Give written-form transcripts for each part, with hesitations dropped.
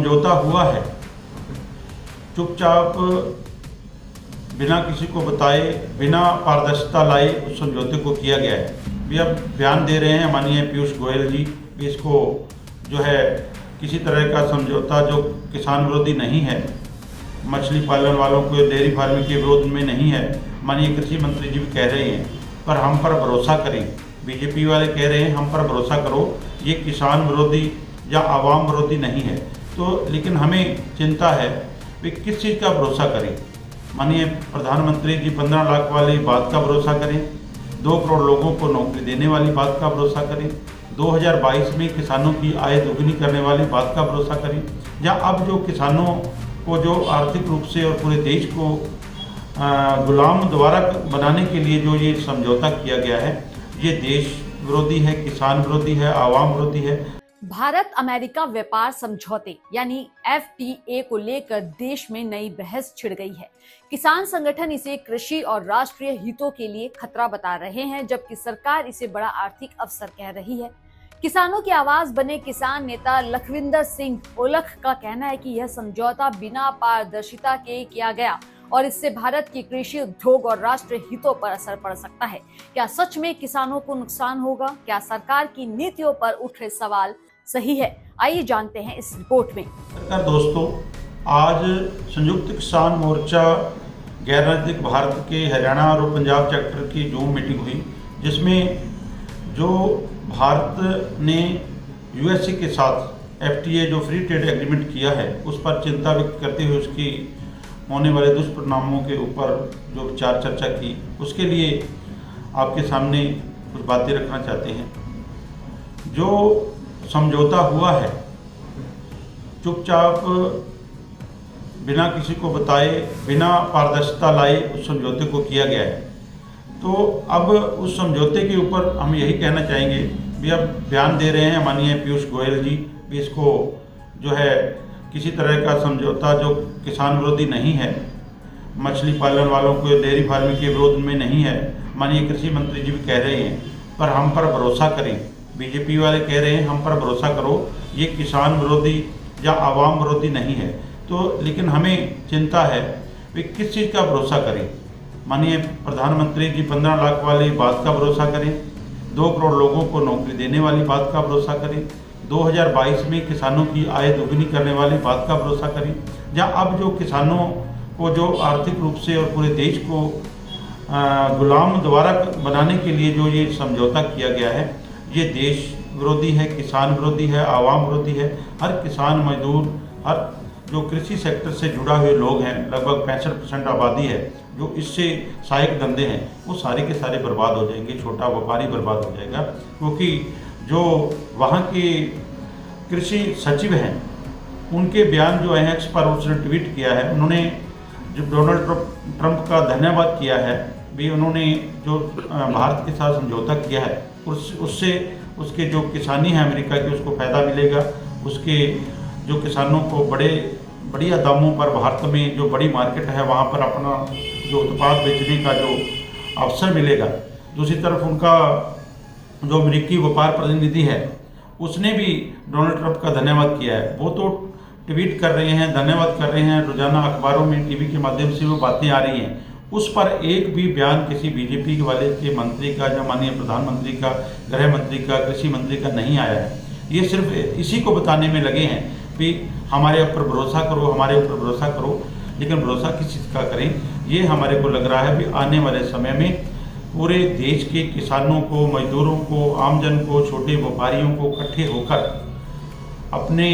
समझौता हुआ है, चुपचाप बिना किसी को बताए, बिना पारदर्शिता लाए उस समझौते को किया गया है। भी अब बयान दे रहे हैं माननीय पीयूष गोयल जी भी इसको जो है किसी तरह का समझौता जो किसान विरोधी नहीं है, मछली पालन वालों को डेयरी फार्मिंग के विरोध में नहीं है। माननीय कृषि मंत्री जी भी कह रहे हैं पर हम पर भरोसा करें, बीजेपी वाले कह रहे हैं हम पर भरोसा करो, ये किसान विरोधी या आवाम विरोधी नहीं है। तो लेकिन हमें चिंता है कि किस चीज़ का भरोसा करें। माननीय प्रधानमंत्री जी 15 लाख वाली बात का भरोसा करें, 2 करोड़ लोगों को नौकरी देने वाली बात का भरोसा करें, 2022 में किसानों की आय दोगुनी करने वाली बात का भरोसा करें, या अब जो किसानों को जो आर्थिक रूप से और पूरे देश को गुलाम द्वारा बनाने के लिए जो ये समझौता किया गया है, ये देश विरोधी है, किसान विरोधी है, आवाम विरोधी है। भारत अमेरिका व्यापार समझौते यानी FTA को लेकर देश में नई बहस छिड़ गई है। किसान संगठन इसे कृषि और राष्ट्रीय हितों के लिए खतरा बता रहे हैं, जबकि सरकार इसे बड़ा आर्थिक अवसर कह रही है। किसानों की आवाज बने किसान नेता लखविंदर सिंह ओलख का कहना है कि यह समझौता बिना पारदर्शिता के किया गया और इससे भारत की कृषि उद्योग और राष्ट्रीय हितों पर असर पड़ सकता है। क्या सच में किसानों को नुकसान होगा? क्या सरकार की नीतियों पर उठ रहे सवाल सही है? आइए जानते हैं इस रिपोर्ट में। दोस्तों, आज संयुक्त किसान मोर्चा गैर राजनीतिक भारत के हरियाणा और पंजाब चैप्टर की जूम मीटिंग हुई, जिसमें जो भारत ने USA के साथ FTA जो फ्री ट्रेड एग्रीमेंट किया है उस पर चिंता व्यक्त करते हुए उसकी होने वाले दुष्परिणामों के ऊपर जो विचार चर्चा की, उसके लिए आपके सामने कुछ बातें रखना चाहते हैं। जो समझौता हुआ है, चुपचाप बिना किसी को बताए, बिना पारदर्शिता लाए उस समझौते को किया गया है। तो अब उस समझौते के ऊपर हम यही कहना चाहेंगे भी अब बयान दे रहे हैं माननीय पीयूष गोयल जी भी इसको जो है किसी तरह का समझौता जो किसान विरोधी नहीं है, मछली पालन वालों को डेयरी फार्मिंग के विरोध में नहीं है। माननीय कृषि मंत्री जी भी कह रहे हैं पर हम पर भरोसा करें, बीजेपी वाले कह रहे हैं हम पर भरोसा करो, ये किसान विरोधी या आवाम विरोधी नहीं है। तो लेकिन हमें चिंता है कि किस चीज़ का भरोसा करें। माननीय प्रधानमंत्री जी 15 लाख वाली बात का भरोसा करें, 2 करोड़ लोगों को नौकरी देने वाली बात का भरोसा करें, 2022 में किसानों की आय दोगुनी करने वाली बात का भरोसा करें, या अब जो किसानों को जो आर्थिक रूप से और पूरे देश को गुलाम द्वारा बनाने के लिए जो ये समझौता किया गया है, ये देश विरोधी है, किसान विरोधी है, आवाम विरोधी है। हर किसान मजदूर, हर जो कृषि सेक्टर से जुड़ा हुए लोग हैं, लगभग 65% आबादी है जो इससे सहायक धंधे हैं, वो सारे के सारे बर्बाद हो जाएंगे, छोटा व्यापारी बर्बाद हो जाएगा। क्योंकि जो वहाँ के कृषि सचिव हैं उनके बयान जो है X पर उसने ट्वीट किया है, उन्होंने जो डोनाल्ड ट्रंप का धन्यवाद किया है भी, उन्होंने जो भारत के साथ समझौता किया है उससे उसके जो किसानी है अमेरिका की उसको फ़ायदा मिलेगा, उसके जो किसानों को बढ़िया दामों पर भारत में जो बड़ी मार्केट है वहाँ पर अपना जो उत्पाद बेचने का जो अवसर मिलेगा। दूसरी तरफ उनका जो अमेरिकी व्यापार प्रतिनिधि है उसने भी डोनाल्ड ट्रंप का धन्यवाद किया है। वो तो ट्वीट कर रहे हैं, धन्यवाद कर रहे हैं, रोजाना अखबारों में टीवी के माध्यम से वो बातें आ रही हैं, उस पर एक भी बयान किसी बीजेपी वाले के मंत्री का या माननीय प्रधानमंत्री का, गृह मंत्री का, कृषि मंत्री का नहीं आया है। ये सिर्फ इसी को बताने में लगे हैं कि हमारे ऊपर भरोसा करो, हमारे ऊपर भरोसा करो, लेकिन भरोसा किस चीज़ का करें, ये हमारे को लग रहा है कि आने वाले समय में पूरे देश के किसानों को, मजदूरों को, आमजन को, छोटे व्यापारियों को इकट्ठे होकर, अपने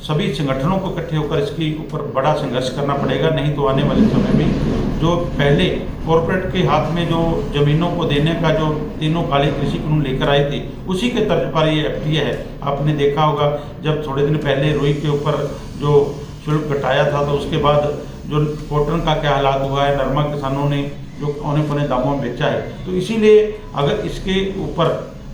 सभी संगठनों को इकट्ठे होकर इसके ऊपर बड़ा संघर्ष करना पड़ेगा। नहीं तो आने वाले समय में जो पहले कॉरपोरेट के हाथ में जो ज़मीनों को देने का जो तीनों काले कृषि कानून लेकर आए थे, उसी के तर्ज पर ये FTA है। आपने देखा होगा जब थोड़े दिन पहले रुई के ऊपर जो शुल्क घटाया था, तो उसके बाद जो कॉटन का क्या हालात हुआ है, नरमा किसानों ने जो औने पौने दामों में बेचा है। तो इसीलिए अगर इसके ऊपर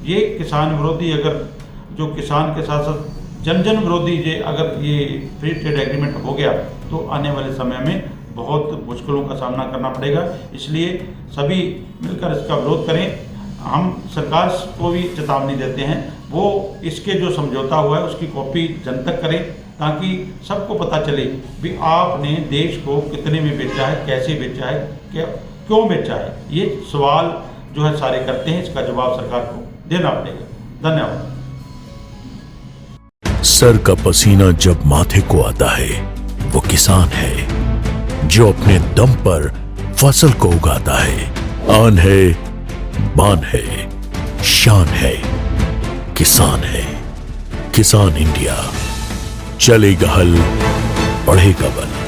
ये किसान विरोधी, अगर जो किसान के साथ साथ जन विरोधी अगर ये फ्री ट्रेड एग्रीमेंट हो गया तो आने वाले समय में बहुत मुश्किलों का सामना करना पड़ेगा। इसलिए सभी मिलकर इसका विरोध करें। हम सरकार को भी चेतावनी देते हैं, वो इसके जो समझौता हुआ है उसकी कॉपी जनतक करें ताकि सबको पता चले भी आपने देश को कितने में बेचा है, कैसे बेचा है, क्यों बेचा है। ये सवाल जो है सारे करते हैं, इसका जवाब सरकार को देना पड़ेगा। धन्यवाद। सर का पसीना जब माथे को आता है वो किसान है जो अपने दम पर फसल को उगाता है। आन है, बान है, शान है, किसान है। किसान इंडिया, चलेगा हल, बढ़ेगा बल।